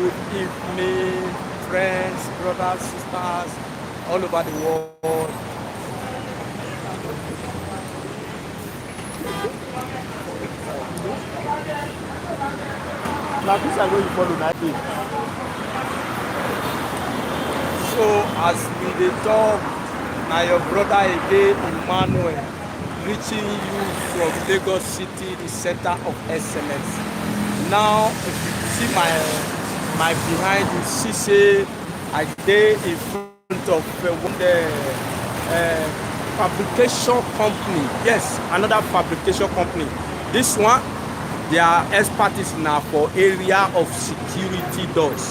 good evening, friends, brothers, sisters, all over the world. Now this I know you follow that day. So as we dey talk, na your brother again, Emmanuel, reaching you from Lagos City, the center of excellence. Now, if you see my behind, you see say I dey in front of fabrication company. Yes, another fabrication company. This one, their expertise now for area of security doors.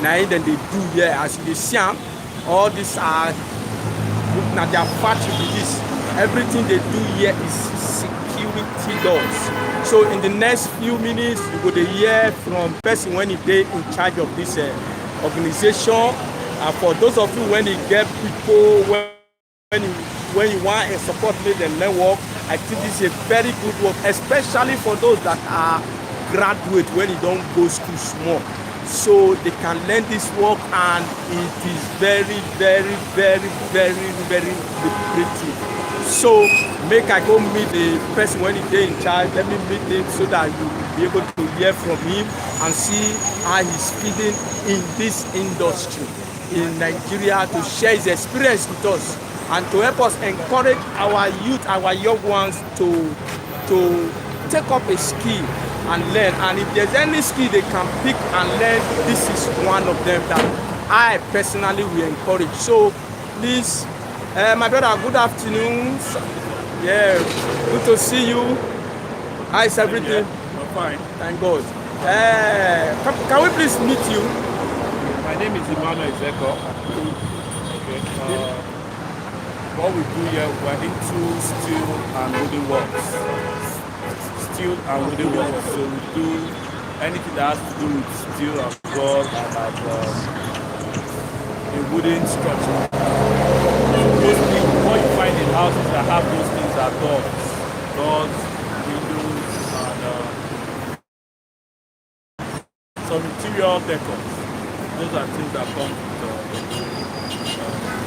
Now then they do here, as you see am, all these are now their factory be this. Everything they do here is security doors. So in the next few minutes, you go to hear from person when he dey in charge of this organization. And for those of you when you get people when you want a support make them learn work, I think this is a very good work, especially for those that are graduate when you don't go school small. So they can learn this work, and it is very, very, very, very, very lucrative. So make I go meet the person when he dey in charge. Let me meet him so that you will be able to hear from him and see how he's feeling in this industry in Nigeria, to share his experience with us and to help us encourage our youth, our young ones to take up a skill and learn. And if there's any skill they can pick and learn, this is one of them that I personally will encourage. So please, my brother, good afternoon. Yeah, good to see you. How is everything? I'm fine. Thank God. Can we please meet you? My name is Emmanuel Zeko. Okay. What we do here, we're into steel and wooden works. Steel and wooden works. So we do anything that has to do with steel and rod and like a wooden structure. Mostly what you find in houses that have those things are doors, windows, and some interior decors. Those are things that come with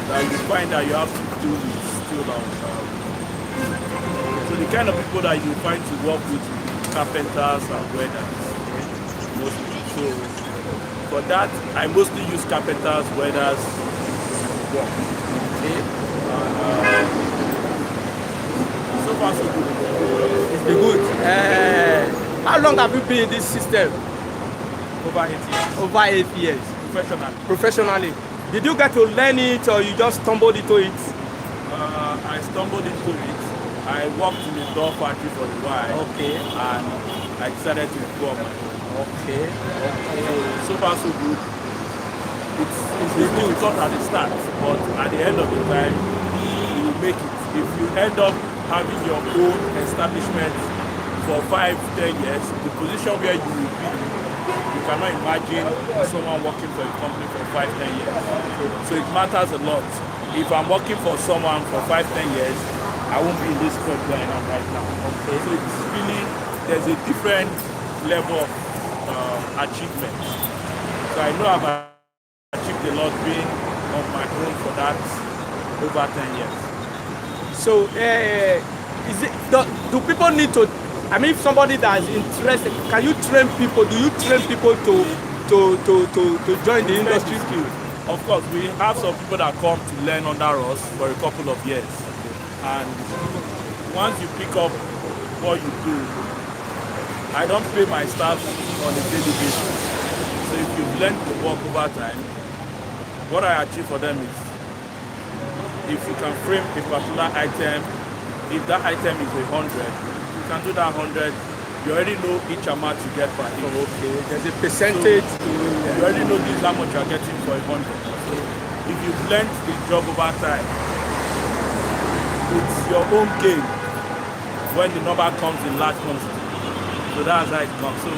that you find that you have to do with steel and so the kind of people that you find to work with carpenters and welders mostly. So for that I mostly use carpenters, welders work. Okay. So far so good. It's been good. How long have you been in this system? Over 8 years. Over 8 years. Professionally. Did you get to learn it, or you just stumbled into it? I stumbled into it. I worked in a door factory for a while. Okay. And I decided to go on my own. Okay. So far so good. It's difficult at the start, but at the end of the time, you will make it. If you end up having your own establishment for 5-10 years, the position where you will be, you cannot imagine someone working for a company for 5-10 years. So it matters a lot. If I'm working for someone for 5-10 years, I won't be in this spot where I am right now. Okay. So it's really, there's a different level of achievement. So I know I've achieved a lot being on my own for that over 10 years. So is it, do people need to, I mean, if somebody that is interested, can you train people? Do you train people to join the industry? Of course, we have some people that come to learn under us for a couple of years. And once you pick up what you do, I don't pay my staff on a daily basis. So if you've learned to work over time, what I achieve for them is, if you can frame a particular item, if that item is 100, you can do that 100. You already know each amount you get per each. Okay, there's a percentage. You already know this how much you are getting for 100. So if you've learned the job over time, it's your own game when the number comes in large quantity. So that's how it comes. So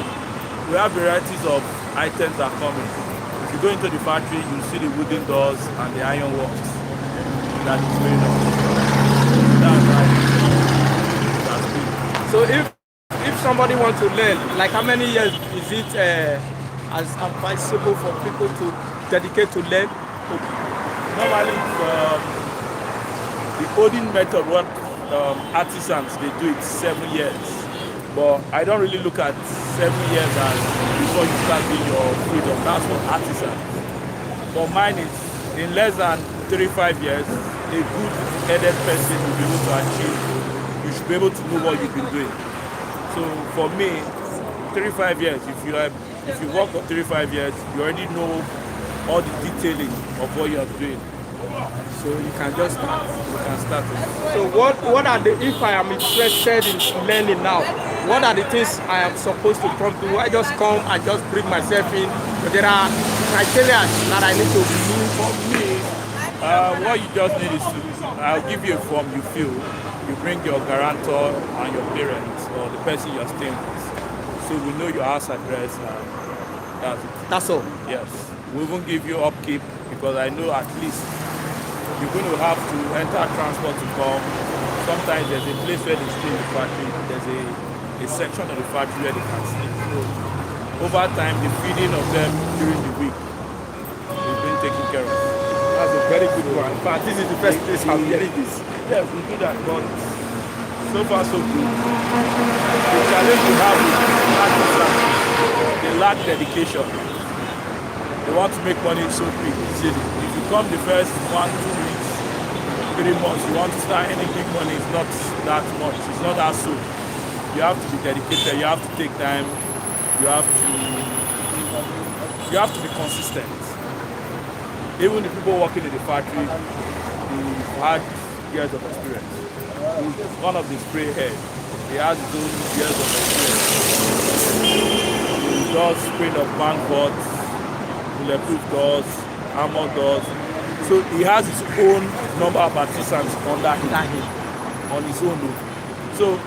we have varieties of items that come in. If you go into the factory, you see the wooden doors and the iron works. That is very nice. That's right. That's good. So if somebody wants to learn, like how many years is it as advisable for people to dedicate to learn? Normally, the olden method, what artisans they do it 7 years, but I don't really look at 7 years as before you start doing your freedom. That's for artisans. For mine, is in less than 35 years, a good headed person will be able to achieve. You should be able to know what you've been doing. So for me, 35 years, if you work for 35 years, you already know all the detailing of what you are doing. So you can just start. You can start it. So what are the, if I am interested in learning now, what are the things I am supposed to come to? I just come and just bring myself in. But there are criteria that I need to meet. For me, what you just need is I'll give you a form you fill. You bring your guarantor and your parents or the person you're staying with. So we know your house address and that's it. That's all. Yes. We won't give you upkeep because I know at least you're going to have to enter transport to come. Sometimes there's a place where they stay in the factory. There's a section of the factory where they can sleep. So over time, the feeding of them during the week is being taken care of. That's a very good one. In fact, this is the first place I'm hearing this. Yes, we do that, but so far so good. The challenge we have with artisans, they lack dedication. They want to make money so quick. If you come the first 1, 2 weeks, 3 months, you want to start any big money, it's not that much. It's not that soon. You have to be dedicated. You have to take time. You have to be consistent. Even the people working in the factory, who've had years of experience. He's one of the spray head. He has his own years of experience. He does spraying of bank boards, bulletproof doors, armor doors. So he has his own number of artisans under him, on his own roof. So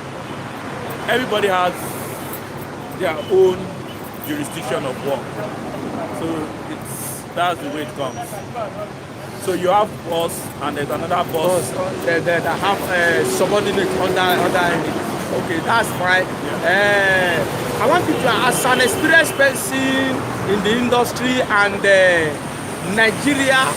everybody has their own jurisdiction of work. So that's the way it comes. So you have boss and there's another boss. That have subordinate under him. Okay, that's fine. I want you to, as an experienced person in the industry and Nigeria,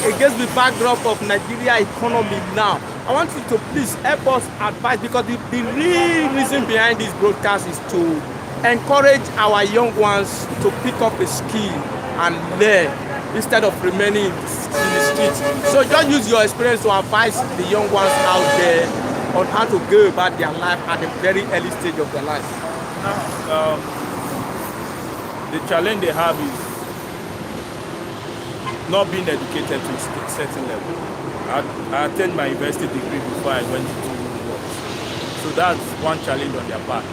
against the backdrop of Nigeria economy now, I want you to please help us advise, because the real reason behind this broadcast is to encourage our young ones to pick up a skill and learn instead of remaining in the streets. So just use your experience to advise the young ones out there on how to go about their life at a very early stage of their life. The challenge they have is not being educated to a certain level. I attained my university degree before I went to work. So that's one challenge on their part.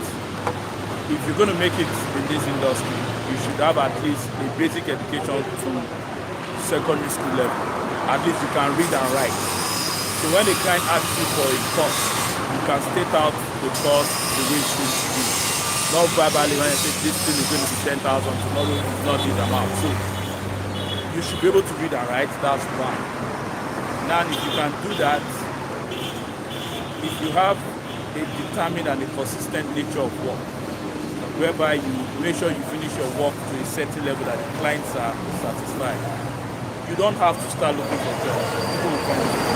If you're going to make it in this industry, you should have at least a basic education to secondary school level. At least you can read and write. So when a client asks you for a course, you can state out the course the way it should be. Not verbally when I say this thing is going to be 10,000, tomorrow it's not this amount. So you should be able to read and write, that's one. Now if you can do that, if you have a determined and a consistent nature of work, whereby you make sure you finish your work to a certain level that the clients are satisfied, you don't have to start looking for jobs. People will come to you.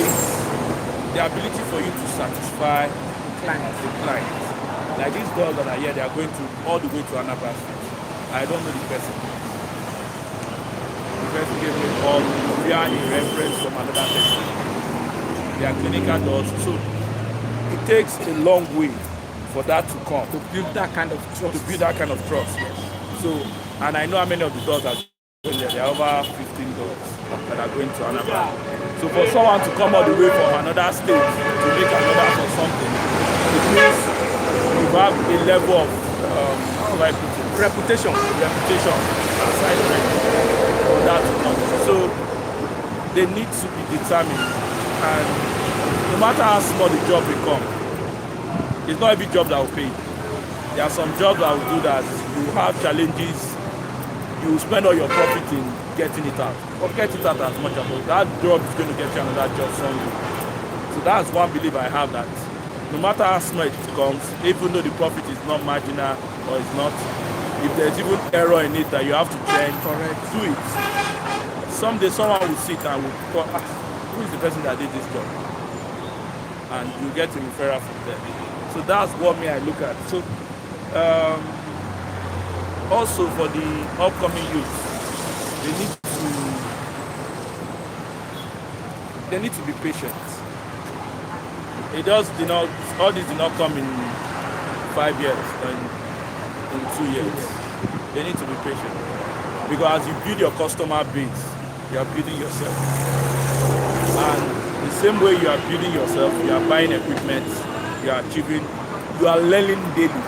It's the ability for you to satisfy the client. Like these girls that are here, they are going to all the way to Anambra State. I don't know the person. The person gave me a call via a reference from another person. They are clinical doors. So it takes a long way for that to come. To build that kind of trust. To build that kind of trust. So, and I know how many of the doors are going there. There are over 15 doors that are going to Anambra. So for someone to come all the way from another state to make another for something, it means you have a level of reputation aside for that to come. So they need to be determined, and no matter how small the job becomes, it's not every job that will pay. There are some jobs that will do that. You have challenges, you spend all your profit in getting it out, or get it out as much as possible. That job is going to get you another job somewhere. So that's one belief I have, that no matter how small it comes, even though the profit is not marginal or it's not, if there's even error in it that you have to change, do it. Someday someone will sit and will call, who is the person that did this job? And you get a referral from them. So that's what I look at. So also for the upcoming youth, they need to be patient. It just all this did not come in 5 years and in 2 years. They need to be patient, because as you build your customer base, you are building yourself. And the same way you are building yourself, you are buying equipment, you are achieving, you are learning daily.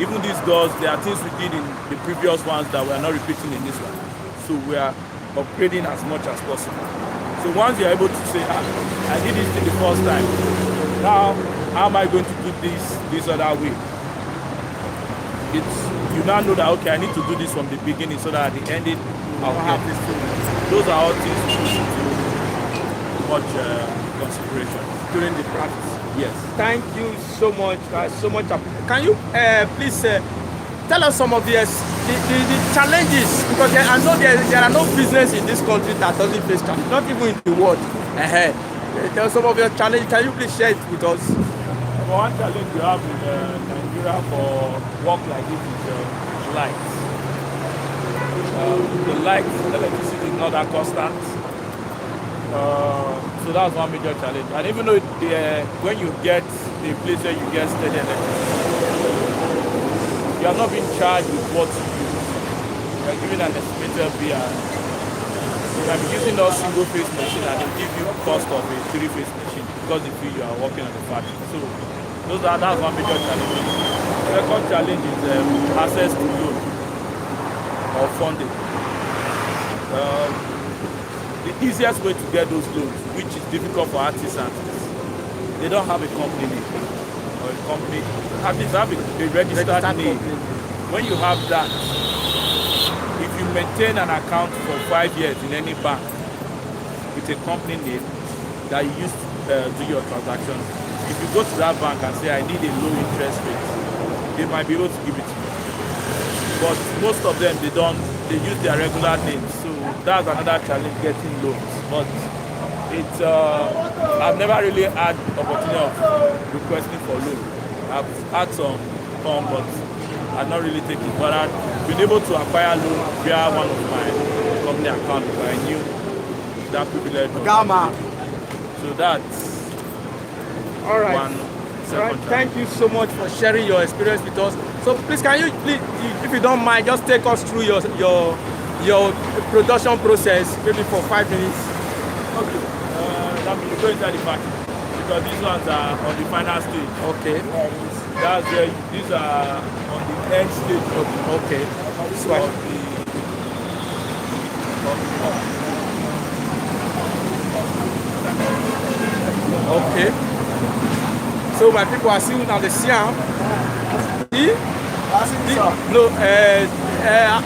Even these doors, there are things we did in the previous ones that we are not repeating in this one. So we are upgrading as much as possible. So once you are able to say, I did this thing the first time, now how am I going to do this other way? You now know that, okay, I need to do this from the beginning so that at the ending I'll have this thing. Those are all things we should do much consideration during the practice. Yes. Thank you so much, guys. So much. Can you please tell us some of the challenges? Because I know there are no business in this country that doesn't face challenges, not even in the world. There are some of your challenges. Can you please share it with us? One challenge we have in Nigeria for work like this is light. The light, electricity is not that constant. So that's one major challenge. And even though when you get a place where you get steady electricity, you are not being charged with what you use. You are given an estimated bill. You can be using a single-phase machine and they give you cost of a 3-phase machine because they feel you are working on the factory. So that's one major challenge. The second challenge is access to loan or funding. The easiest way to get those loans, which is difficult for artisans, they don't have a company name or a company. At least have a registered name. When you have that, if you maintain an account for 5 years in any bank with a company name that you use to do your transactions, if you go to that bank and say, I need a low interest rate, they might be able to give it to you. But most of them, they use their regular names. So that's another challenge, getting loans. But I've never really had opportunity of requesting for loan. I've had some form, but I've not really taken it. But I've been able to acquire loan via one of my company accounts because I knew that privilege. So that's all right. one. All right. Thank you so much for sharing your experience with us. So please, can you, if you don't mind, just take us through your production process, maybe for 5 minutes. Okay. That means you go inside the factory because these ones are on the final stage. Okay. That's these are on the end stage. Okay. This one. Okay. So my people are seeing now the siam. No,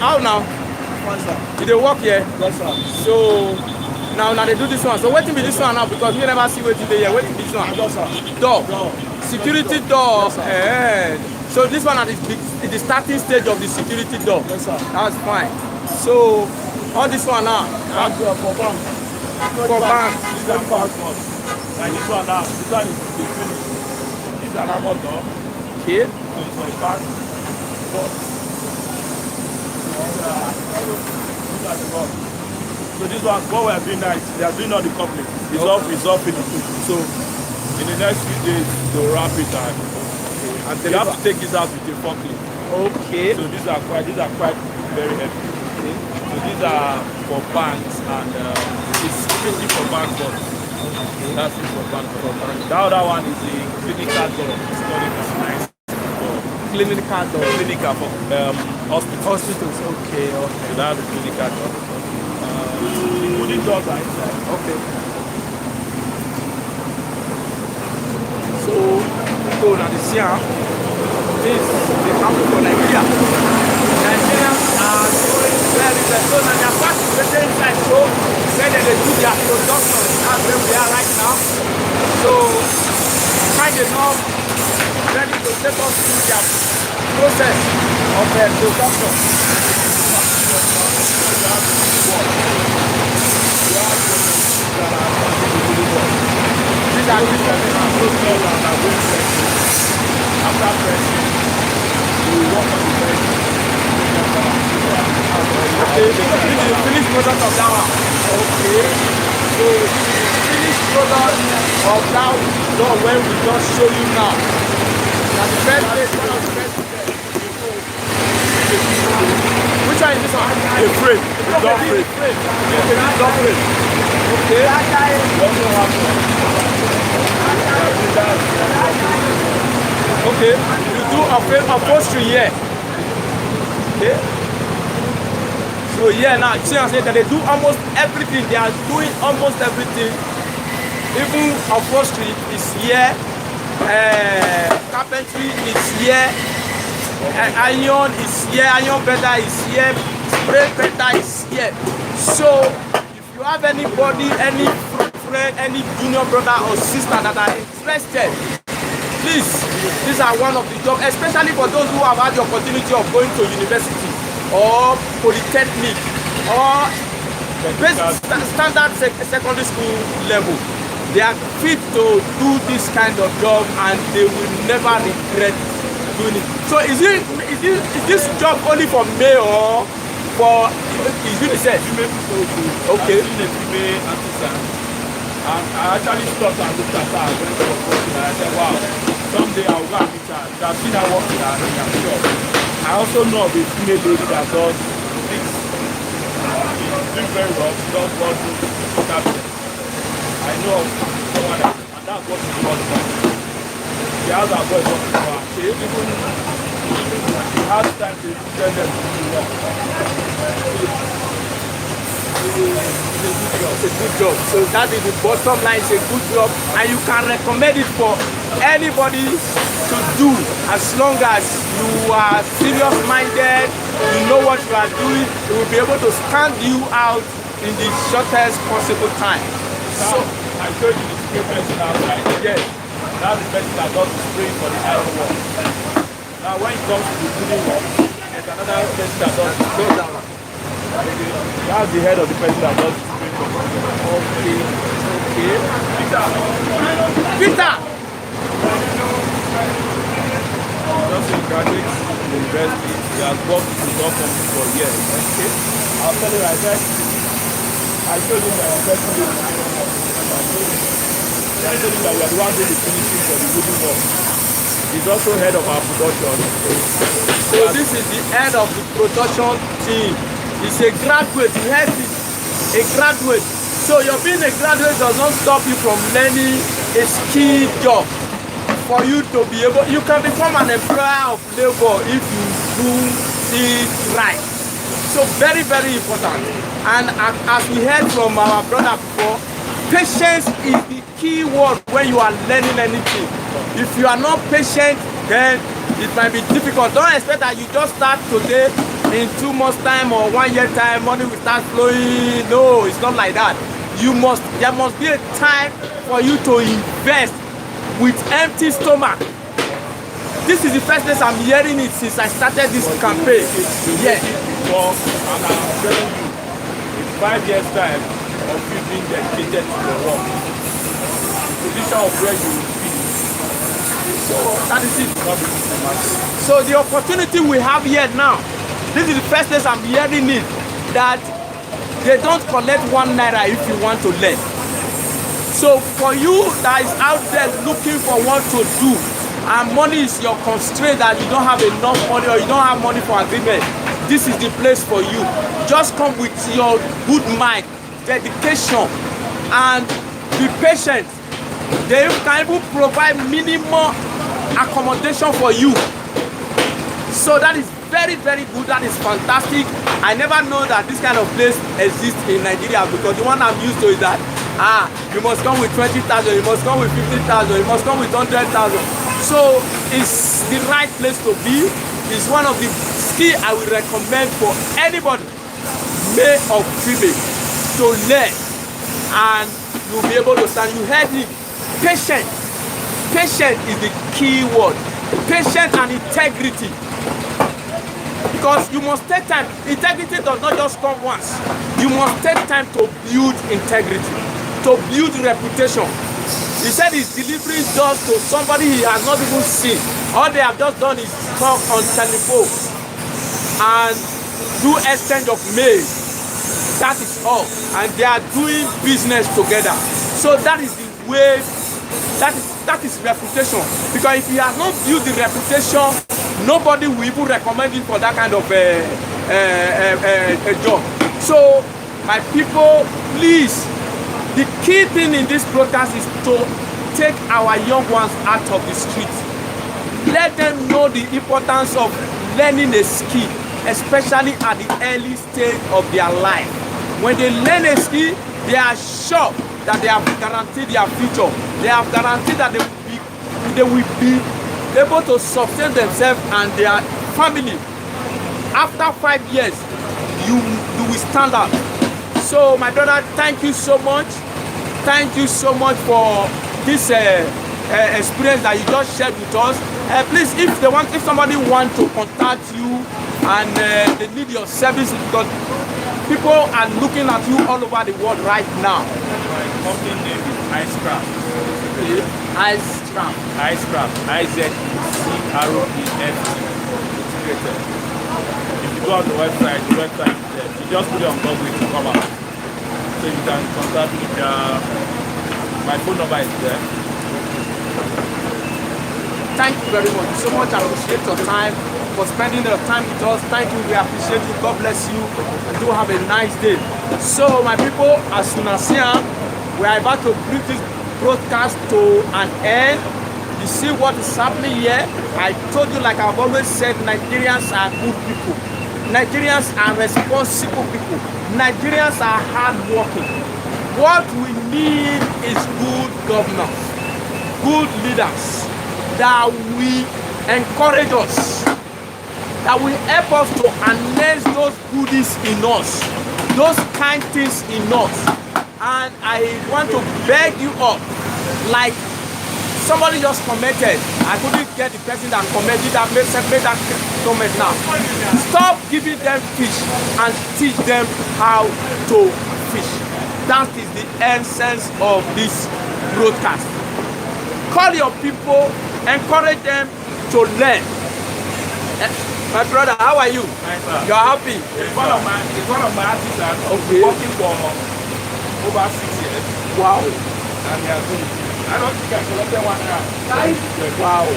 how now? Did they work here? Yes, sir. So now they do this one. So wait till be this one now because we never see waiting there. Wait till this one. Yes, sir. Door. Security door. Yes, so this one is the starting stage of the security door. Yes, sir. That's fine. So all this one now. For bank. For bank. These are passports. Like this one now. This one is finished. This is an armor door. Okay. So it's for a bank. So this one, what we are doing now is they are doing all the coupling. It's all finished. So in the next few days they'll wrap it and you have to take this out with a forklift. Okay. So these are quite very heavy. Okay. So these are for banks and it's strictly for bank doors. Okay. That's it for bank doors. The other one is the clinical door. It's called a nice door. Clinical door. Clinical for hospitals. Okay. So that's the clinical door. The wooden doors are inside. Okay. So now the siam, this is happening for Nigeria. Nigerians are doing very well. So now they are participating inside so where they do their production. That's where we are right now. So kind enough. production. These are different. After pressing, we work on the bench. Okay, this is the finished product of that one. Okay, so this is the finished product of that one when we just show you now. That's the best place, one of the best. Which one is this one? A frame, a dog frame. Okay, this is dog frame. Okay. Okay, you do a frame upholstery here. Okay. So yeah, now see what I'm saying that they do almost everything. They are doing almost everything. Even upholstery is here. Carpentry is here. Iron is here. Iron bender is here. Spray bender is here. So if you have anybody, any friend, any junior brother or sister that are interested, please, these are one of the jobs, especially for those who have had the opportunity of going to university or polytechnic or standard secondary school level. They are fit to do this kind of job and they will never regret doing it. So is this job only for male or for unisex? Okay. And I actually stopped and looked at her and went to her and I said, wow, someday I will go and meet her. I've seen her working at her shop. I also know of a female lady that does this. She's doing very well. She does what to cabinet. I know of someone else, and that's what she does now. She has her boys working for her. She has time to tell them to do work. It's a good job. So that is the bottom line. It's a good job, and you can recommend it for anybody to do as long as you are serious-minded. You know what you are doing. It will be able to stand you out in the shortest possible time. So I showed you the spray person outside. Yes. That's the person that does the spray for the iron work. Now when it comes to the building work, there's another person that does the spray. That's the head of the person that does the spray for the building work. Okay. Okay. Peter! Peter! Just a graduate in university. He has worked with the law company for years. Okay. I'll tell you, I showed him that the person doing the iron work. I told him that we are the one doing the finishing for the wooden work. He's also head of our production. So this is the head of the production team. He's a graduate. You heard it. A graduate. So your being a graduate does not stop you from learning a skilled job. For you to be able, you can become an employer of labor if you do it right. So very, very important. And as we heard from our brother before, patience is the key word when you are learning anything. If you are not patient, then it might be difficult. Don't expect that you just start today, in 2 months time or 1 year time, money will start flowing. No, it's not like that. There must be a time for you to invest with empty stomach. This is the first place I'm hearing it since I started this campaign. Yeah. Before, and I'm telling you, in 5 years time of you being dedicated to your work, the position of where you will be. So that is it. So the opportunity we have here now, this is the first place I'm hearing it, that they don't collect 1 naira if you want to learn. So for you that is out there looking for what to do, and money is your constraint, that you don't have enough money or you don't have money for agreement, this is the place for you. Just come with your good mind, dedication, and be patient. They can even provide minimum accommodation for you. So that is very, very good. That is fantastic. I never know that this kind of place exists in Nigeria, because the one I'm used to is that you must come with 20,000, you must come with 50,000, you must come with 100,000. So it's the right place to be. It's one of the skills I would recommend for anybody, male or female, to learn, and you'll be able to stand. You heard me. Patient. Patient is the key word. Patience and integrity. Because you must take time. Integrity does not just come once. You must take time to build integrity, to build reputation. He said he's delivering just to somebody he has not even seen. All they have just done is talk on telephone and do exchange of mail. That is all. And they are doing business together. So that is the way, that is reputation. Because if he has not built the reputation, nobody will even recommend him for that kind of a job. So my people, please, the key thing in this broadcast is to take our young ones out of the street. Let them know the importance of learning a skill, especially at the early stage of their life. When they learn a skill, they are sure that they have guaranteed their future. They have guaranteed that they will be able to sustain themselves and their family. After 5 years, you will stand out. So my brother, thank you so much. Thank you so much for this experience that you just shared with us. Please, if somebody wants to contact you and they need your services, because people are looking at you all over the world right now. My company name is IceCraft. IceCraft. IceCraft. IZCROEFT. Integrated. If you go on the website is there. You just put it on Google, it will come out. So you can contact me. My phone number is there. Thank you very much. So much. I appreciate your time, for spending your time with us. Thank you. We appreciate you. God bless you. And do have a nice day. So my people, as Nasian, we are about to bring this broadcast to an end. You see what is happening here? I told you, like I've always said, Nigerians are good people. Nigerians are responsible people. Nigerians are hardworking. What we need is good governance, good leaders that will encourage us, that will help us to harness those goodies in us, those kind things in us. And I want to beg you up, like somebody just commented. I couldn't get the person that commented that made that comment now. Stop giving them fish and teach them how to fish. That is the essence of this broadcast. Call your people, encourage them to learn. My brother, how are you? Nice, sir. You're happy? It's one of my artisans. Okay. Working for over 6 years. Wow. And they are doing it. I don't think I collected one now. Wow.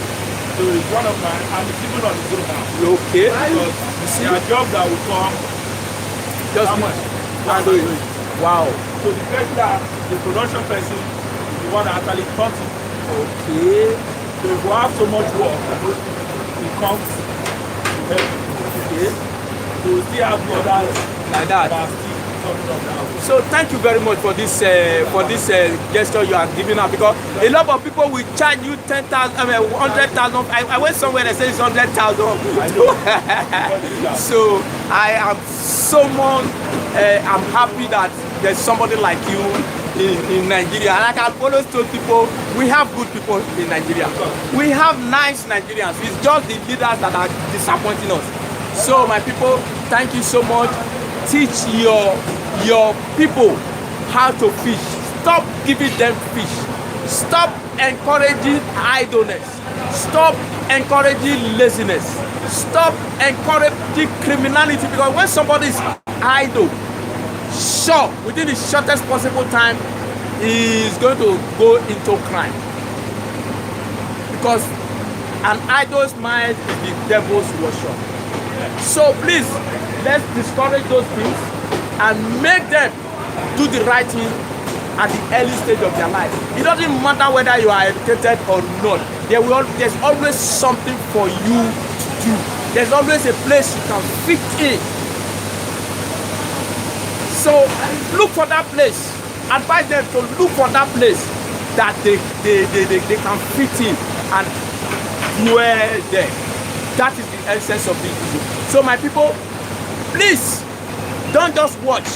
So it's one of my, I'm even on the zone now. You okay? Because there are jobs that will come. Just how much? and do it. Wow. So the person that, the production person, is the one that actually taught it. Okay. So if you have so much work, it comes to help. Okay. So we still have the others Like that. are still coming up now. So thank you very much for this gesture you are giving out, because a lot of people will charge you 10,000, 100,000. I went somewhere and they say it's 100,000. So I am I'm happy that there's somebody like you in Nigeria. And like I've always told people, we have good people in Nigeria. We have nice Nigerians. It's just the leaders that are disappointing us. So my people, thank you so much. Teach your people how to fish. Stop giving them fish. Stop encouraging idleness. Stop encouraging laziness. Stop encouraging criminality, because when somebody is idle, sure, within the shortest possible time, he is going to go into crime. Because an idle's mind is the devil's workshop. So please, let's discourage those things and make them do the right thing at the early stage of their life. It doesn't matter whether you are educated or not. There's always something for you to do. There's always a place you can fit in. So look for that place. Advise them to look for that place that they can fit in and dwell there. That is the essence of this video. So my people, please don't just watch.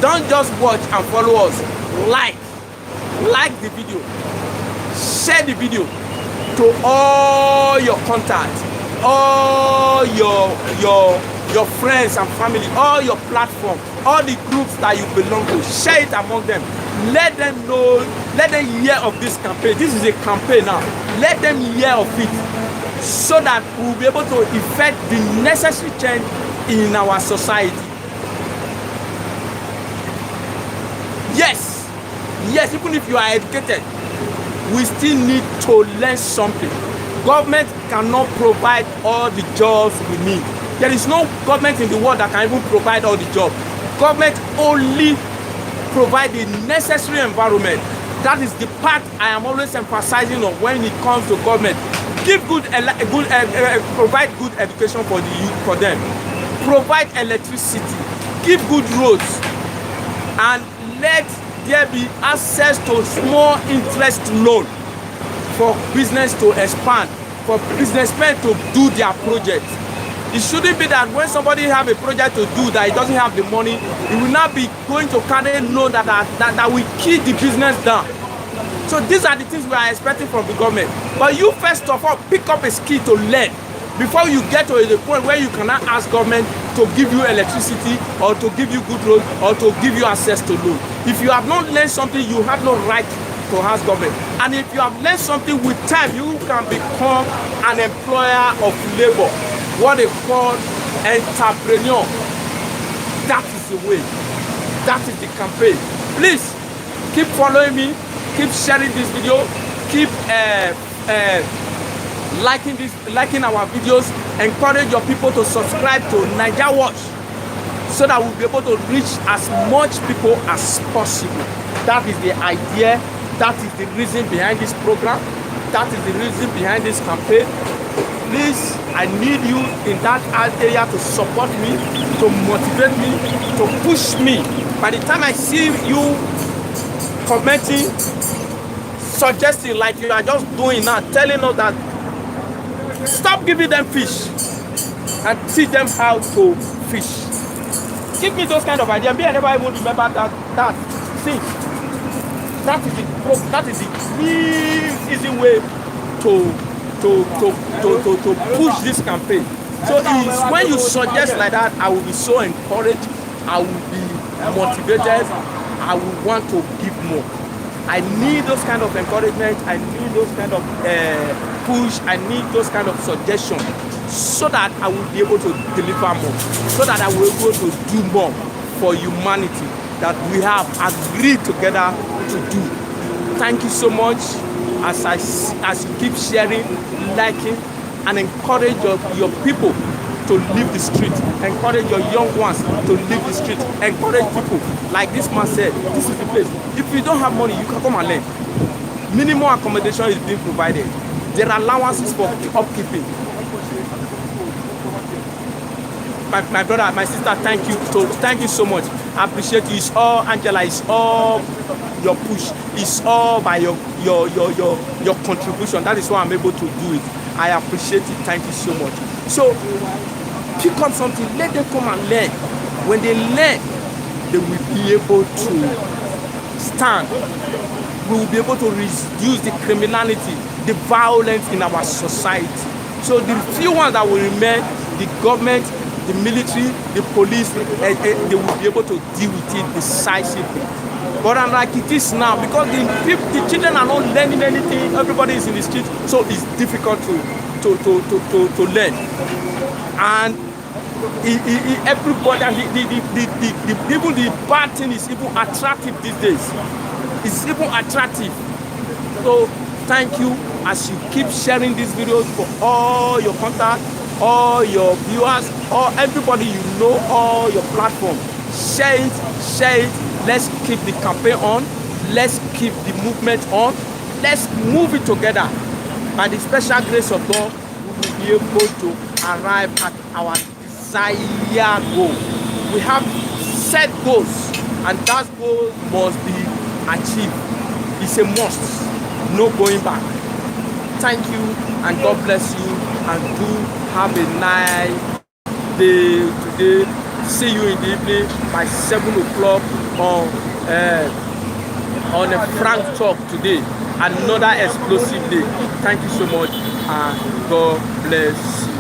Don't just watch and follow us. Like the video. Share the video to all your contacts. all your friends and family, all your platform, all the groups that you belong to. Share it among them. Let them know, let them hear of this campaign. This is a campaign now. Let them hear of it so that we'll be able to effect the necessary change in our society. Yes, yes, even if you are educated, we still need to learn something. Government cannot provide all the jobs we need. There is no government in the world that can even provide all the jobs. Government only provide the necessary environment. That is the part I am always emphasizing on when it comes to government. Give provide good education for the youth, for them. Provide electricity. Give good roads, and let there be access to small interest loan for business to expand, for businessmen to do their projects. It shouldn't be that when somebody have a project to do that he doesn't have the money, he will not be going to carry loan that will kill the business down. So these are the things we are expecting from the government. But you first of all pick up a skill to learn before you get to the point where you cannot ask government to give you electricity or to give you good roads or to give you access to loan. If you have not learned something, you have no right to ask government. And if you have learned something, with time you can become an employer of labor, what they call entrepreneur. That is the way. That is the campaign. Please keep following me, keep sharing this video, keep liking our videos. Encourage your people to subscribe to NAIJA Watch so that we'll be able to reach as much people as possible. That is the idea. That is the reason behind this program. That is the reason behind this campaign. Please, I need you in that area to support me, to motivate me, to push me. By the time I see you commenting, suggesting like you are just doing now, telling us that stop giving them fish and teach them how to fish. Give me those kind of ideas. Me, I never even remember that thing. That is the real easy way to push this campaign. So it's when you suggest like that, I will be so encouraged, I will be motivated, I will want to give more. I need those kind of encouragement, I need those kind of push, I need those kind of suggestions so that I will be able to deliver more, so that I will be able to do more for humanity that we have agreed together to do. Thank you so much as you keep sharing, liking, and encourage your people to leave the street. Encourage your young ones to leave the street. Encourage people, like this man said, this is the place. If you don't have money, you can come and learn. Minimum accommodation is being provided. There are allowances for upkeeping. My brother, my sister, thank you so much. I appreciate you. It's all Angela, it's all your push, it's all by your contribution. That is why I'm able to do it. I appreciate it. Thank you so much. So pick up something, let them come and learn. When they learn, they will be able to stand. We will be able to reduce the criminality, the violence in our society. So the few ones that will remain, the government, the military, the police, they will be able to deal with it decisively. But unlike it is now, because the children are not learning anything, everybody is in the street, so it's difficult to learn. And everybody, and even the bad thing is even attractive these days. It's even attractive. So thank you as you keep sharing these videos for all your contacts, all your viewers, or everybody you know, all your platforms. Share it. Let's keep the campaign on. Let's keep the movement on. Let's move it together. By the special grace of God, we will be able to arrive at our desired goal. We have set goals, and that goal must be achieved. It's a must. No going back. Thank you, and God bless you, and do have a nice day today. See you in the evening by 7 o'clock on a Frank Talk today. Another explosive day. Thank you so much, and God bless you.